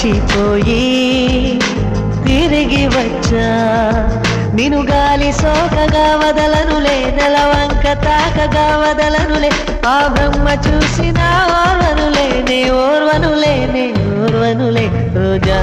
మరచిపోయి తిరిగి వచ్చా నిను గాలి సోకగా వదలనులే నెలవంక తాకగా వదలనులే ఆ బ్రహ్మ చూసిన ఓర్వనులే నే ఓర్వనులే నే ఓర్వనులే రోజా